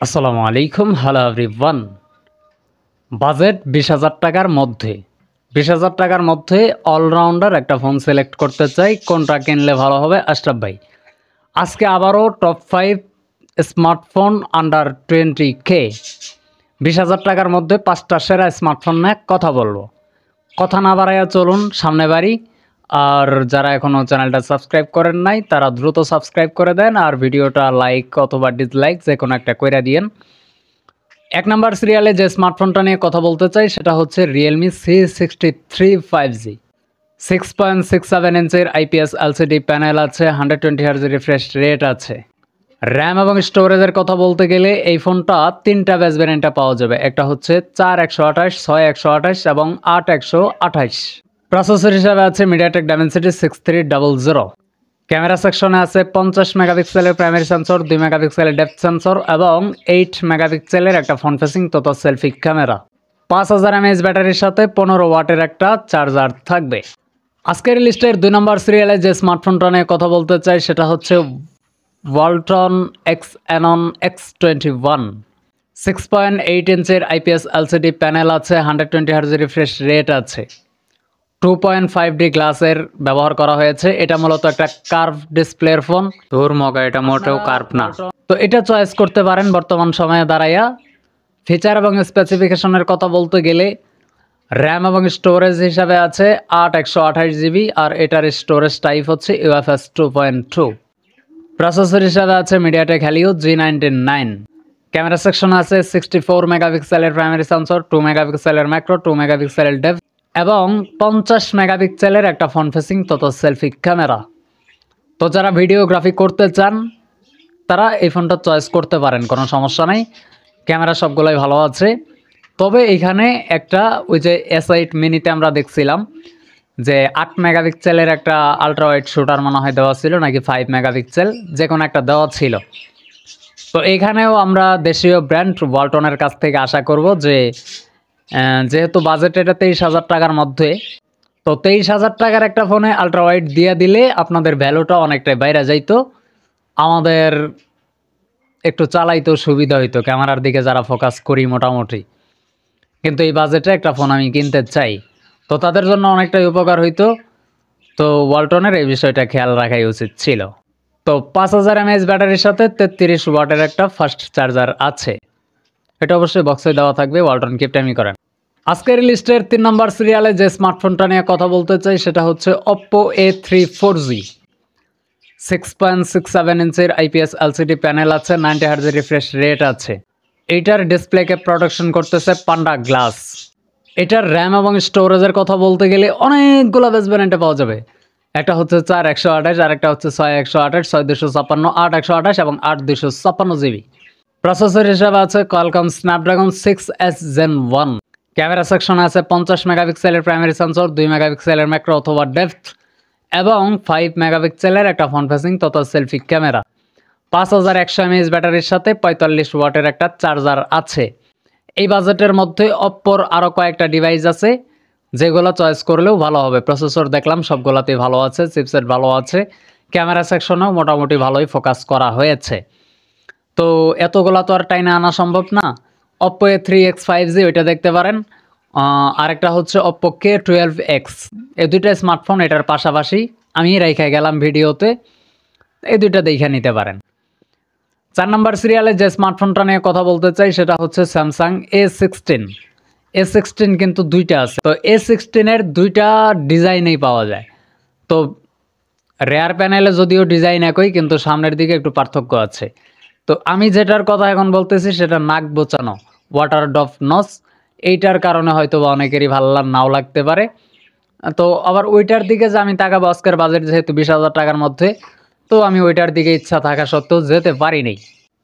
আসসালামু আলাইকুম, hello everyone. Budget 20,000 টাকার মধ্যে 20,000 টাকার মধ্যে অলরাউন্ডার একটা ফোন সিলেক্ট করতে চাই, কোনটা কিনলে ভালো হবে আশরাফ ভাই? আজকে আবারও টপ 5 স্মার্টফোন আন্ডার 20K 20,000 টাকার মধ্যে 5টা সেরা স্মার্টফোন নিয়ে কথা বলবো। কথা না বাড়াইয়া চলুন সামনে বাড়ি। আর যারা এখনও চ্যানেলটা সাবস্ক্রাইব করেন নাই তারা দ্রুত সাবস্ক্রাইব করে দেন, আর ভিডিওটা লাইক অথবা ডিসলাইক যে কোনো একটা কইরা দিয়েন। 1 নাম্বার সিরিয়ালে যে স্মার্টফোনটা নিয়ে কথা বলতে চাই সেটা হচ্ছে Realme C63 5G। 6.67 ইঞ্চের IPS LCD panel আছে, 120 Hz রিফ্রেশ রেট আছে। র্যাম এবং স্টোরেজের কথা বলতে গেলে এই ফোনটা 3টা বেস ভ্যারিয়েন্টে পাওয়া যাবে। একটা হচ্ছে 4 128, 6 128 এবং 8 128। প্রসেসর হিসাবে আছে MediaTek Dimensity 6300। ক্যামেরা সেকশনে আছে 50 মেগাপিক্সেলের প্রাইমারি সেন্সর, 2 মেগাপিক্সেলের ডেপথ সেন্সর এবং 8 মেগাপিক্সেলের একটা ফ্রন্ট ফেসিং তথা সেলফি ক্যামেরা। 5000 mAh ব্যাটারির সাথে 15 ওয়াটের একটা চার্জার থাকবে। আজকের লিস্টের 2 নম্বর সিরিয়ালে যে স্মার্টফোনটা নিয়ে কথা বলতে চাই সেটা হচ্ছে Walton Xenon X21। 6.8 ইঞ্চের IPS LCD panel আছে, 120 Hz রিফ্রেশ রেট আছে। 2.5D গ্লাসের ব্যবহার করা হয়েছে। এটা মূলত একটা কার্ভ ডিসপ্লের ফোন। তোর মগা, এটা মোটেও কার্ভ না। তো এটা চয়েস করতে পারেন বর্তমান সময়ে দাঁড়াইয়া। ফিচার এবং স্পেসিফিকেশনের কথা বলতে গেলে র্যাম এবং স্টোরেজ হিসাবে আছে 8 128GB, আর এটার স্টোরেজ টাইপ হচ্ছে UFS 2.2। প্রসেসর হিসাবে আছে MediaTek Helio G99। ক্যামেরা সেকশনে আছে 64 মেগাপিক্সেলের প্রাইমারি সেন্সর, 2 মেগাপিক্সেলের ম্যাক্রো, 2 মেগাপিক্সেলের ডেপথ এবং 50 মেগাপিক্সেলের একটা ফ্রন্ট ফেসিং তথা সেলফি ক্যামেরা। তো যারা ভিডিওগ্রাফি করতে চান তারা এই ফোনটা চয়েস করতে পারেন, কোনো সমস্যা নাই। ক্যামেরা সবগুলোই ভালো আছে। তবে এখানে একটা ওই যে S8 মিনিতে আমরা দেখছিলাম যে 8 মেগাপিক্সেলের একটা আলট্রা ওয়াইড শুটার মনে হয় দেওয়া ছিল, নাকি 5 মেগাপিক্সেল যে কোনো একটা দেওয়া ছিল। তো এখানেও আমরা দেশীয় ব্র্যান্ড ওয়ালটনের কাছ থেকে আশা করব যে যেহেতু বাজেট এটা 23,000 টাকার মধ্যে, তো 23,000 টাকার একটা ফোনে আলট্রা ওয়াইড দিয়ে দিলে আপনাদের ভ্যালুটা অনেকটাই বাইরে যাইতো, আমাদের একটু চালাইতেও সুবিধা হইতো, ক্যামেরার দিকে যারা ফোকাস করি মোটামুটি। কিন্তু এই বাজেটে একটা ফোন আমি কিনতে চাই, তো তাদের জন্য অনেকটাই উপকার হইতো। তো ওয়ালটনের এই বিষয়টা খেয়াল রাখাই উচিত ছিল। তো 5000 mAh ব্যাটারির সাথে 33 ওয়াটের একটা ফাস্ট চার্জার আছে। এটা অবশ্যই বক্সে দেওয়া থাকবে, ওয়ালটন কিপটামি করেন। আজকের লিস্টের 3 নম্বর সিরিয়ালে যে স্মার্টফোনটা নিয়ে কথা বলতে চাই সেটা হচ্ছে Oppo A3 4G। 6.67 ইঞ্চের IPS LCD panel আছে, 90 Hz রিফ্রেশ রেট আছে। এটার ডিসপ্লেকে প্রোটেকশন করতেছে পান্ডা গ্লাস। এটার র্যাম এবং স্টোরেজের কথা বলতে গেলে অনেকগুলো বেস ভ্যারিয়েন্টে পাওয়া যাবে। একটা হচ্ছে 4 128, আর একটা হচ্ছে 6 128, 6 256, 8 128 এবং 8 256GB। প্রসেসর হিসাবে আছে Qualcomm Snapdragon 6S Gen 1। Camera সেকশনে আছে 50 মেগাপিক্সেলের প্রাইমারি সেন্সর, 2 মেগাপিক্সেলের ম্যাক্রো অথবা ডেপথ এবং 5 মেগাপিক্সেলের একটা ফ্রন্ট ফেসিং তথা সেলফি ক্যামেরা। 5100 mAh ব্যাটারির সাথে 45 ওয়াটের একটা চার্জার আছে। এই বাজেটের মধ্যে অপ্পোর আরও কয়েকটা ডিভাইস আছে যেগুলো চয়েস করলেও ভালো হবে। প্রসেসর দেখলাম সবগুলোতেই ভালো আছে, চিপসেট ভালো আছে, ক্যামেরা সেকশনেও মোটামুটি ভালোই ফোকাস করা হয়েছে। তো এতগুলা তো আর টাইনে আনা সম্ভব না। Oppo A3X 5G ওইটা দেখতে পারেন। আরেকটা হচ্ছে Oppo K12X। এই দুইটা স্মার্টফোন এটার পাশাপাশি আমি রেখে গেলাম ভিডিওতে, এই দুইটা দেখে নিতে পারেন। 4 নম্বর সিরিয়ালে যে স্মার্টফোনটা নিয়ে কথা বলতে চাই সেটা হচ্ছে স্যামসাং A16। A16 কিন্তু দুইটা আছে। তো A16-এর দুইটা ডিজাইনেই পাওয়া যায়। তো রেয়ার প্যানেলে যদিও ডিজাইন একই, কিন্তু সামনের দিকে একটু পার্থক্য আছে। তো আমি যেটার কথা এখন বলতেছি সেটা নাক বোচানো ওয়াটার ড্রপ নস। এইটার কারণে হয়তো বা অনেকেরই ভালো নাও লাগতে পারে। তো আবার ওইটার দিকে যে আমি তাকাবো, আজকের বাজেট যেহেতু 20,000 টাকার মধ্যে, তো আমি ওইটার দিকে ইচ্ছা থাকা সত্ত্বেও যেতে পারিনি।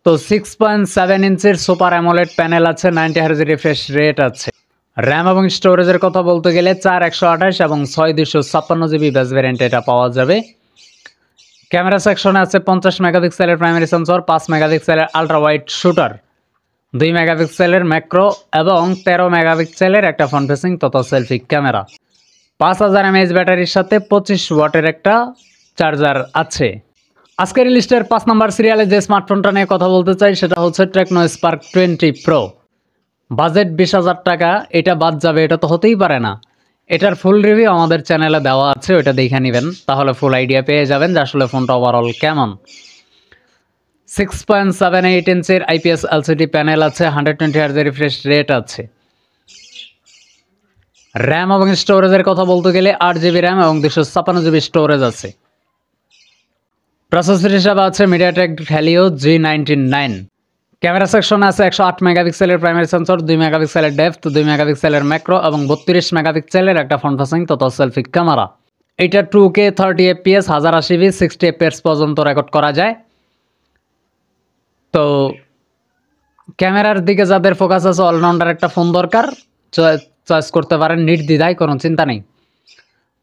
তো 6.7 ইঞ্চের সুপার অ্যামোলেড প্যানেল আছে, 90 Hz রিফ্রেশ রেট আছে। র্যাম এবং স্টোরেজের কথা বলতে গেলে 4 128 এবং 6 256GB বেস ভ্যারিয়েন্ট এটা পাওয়া যাবে। ক্যামেরা সেকশনে আছে 50 মেগাপিক্সেলের প্রাইমারি সেন্সর, 5 মেগাপিক্সেলের আলট্রা ওয়াইড শুটার, 2 মেগাপিক্সেলের ম্যাক্রো এবং 13 মেগাপিক্সেলের একটা ফ্রন্ট ফেসিং তথা সেলফি ক্যামেরা। 5000 mAh ব্যাটারির সাথে 25 ওয়াটের একটা চার্জার আছে। আজকের লিস্টের 5 নম্বর সিরিয়ালে যে স্মার্টফোনটা নিয়ে কথা বলতে চাই সেটা হচ্ছে টেকনো স্পার্ক 20 প্রো। বাজেট 20,000 টাকা, এটা বাদ যাবে এটা তো হতেই পারে না। এটার ফুল রিভিউ আমাদের চ্যানেলে দেওয়া আছে, ওটা দেখে নেবেন, তাহলে ফুল আইডিয়া পেয়ে যাবেন যে আসলে ফোনটা ওভারঅল কেমন। 6.78 ইঞ্চের IPS LCD প্যানেল আছে, 120 Hz রিফ্রেশ রেট আছে। র্যাম এবং স্টোরেজের কথা বলতে গেলে 8GB র্যাম এবং 256GB স্টোরেজ আছে। প্রসেসর হিসাবে আছে মিডিয়াটেক হেলিও G99। ক্যামেরা সেকশনে আছে 108 মেগাপিক্সেলের প্রাইমারি সেন্সর, 2 মেগাপিক্সেলের ডেপথ, 2 মেগাপিক্সেলের ম্যাক্রো এবং 32 মেগাপিক্সেলের একটা ফ্রন্ট ফেসিং তথা সেলফি ক্যামেরা। এটা 2K 30 FPS 1080p 60 fps পর্যন্ত রেকর্ড করা যায়। তো ক্যামেরার দিকে যাদের ফোকাস আছে, অলরাউন্ডার একটা ফোন দরকার, চয়েস করতে পারেন নির্দ্বিধায়, কোনো চিন্তা নেই।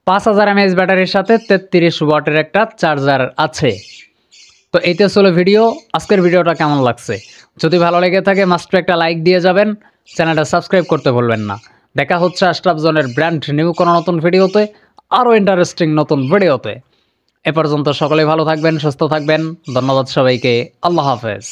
5000 mAh ব্যাটারির সাথে 33 ওয়াটের একটা চার্জার আছে। তো এইটা ছিল ভিডিও। আজকের ভিডিওটা কেমন লাগছে? যদি ভালো লেগে থাকে মাস্ট একটা লাইক দিয়ে যাবেন, চ্যানেলটা সাবস্ক্রাইব করতে ভুলবেন না। দেখা হচ্ছে আশরাফ জোনের ব্র্যান্ড নিউ কোনো নতুন ভিডিওতে, আরও ইন্টারেস্টিং নতুন ভিডিওতে। এ পর্যন্ত সকলেই ভালো থাকবেন, সুস্থ থাকবেন। ধন্যবাদ সবাইকে। আল্লাহ হাফেজ।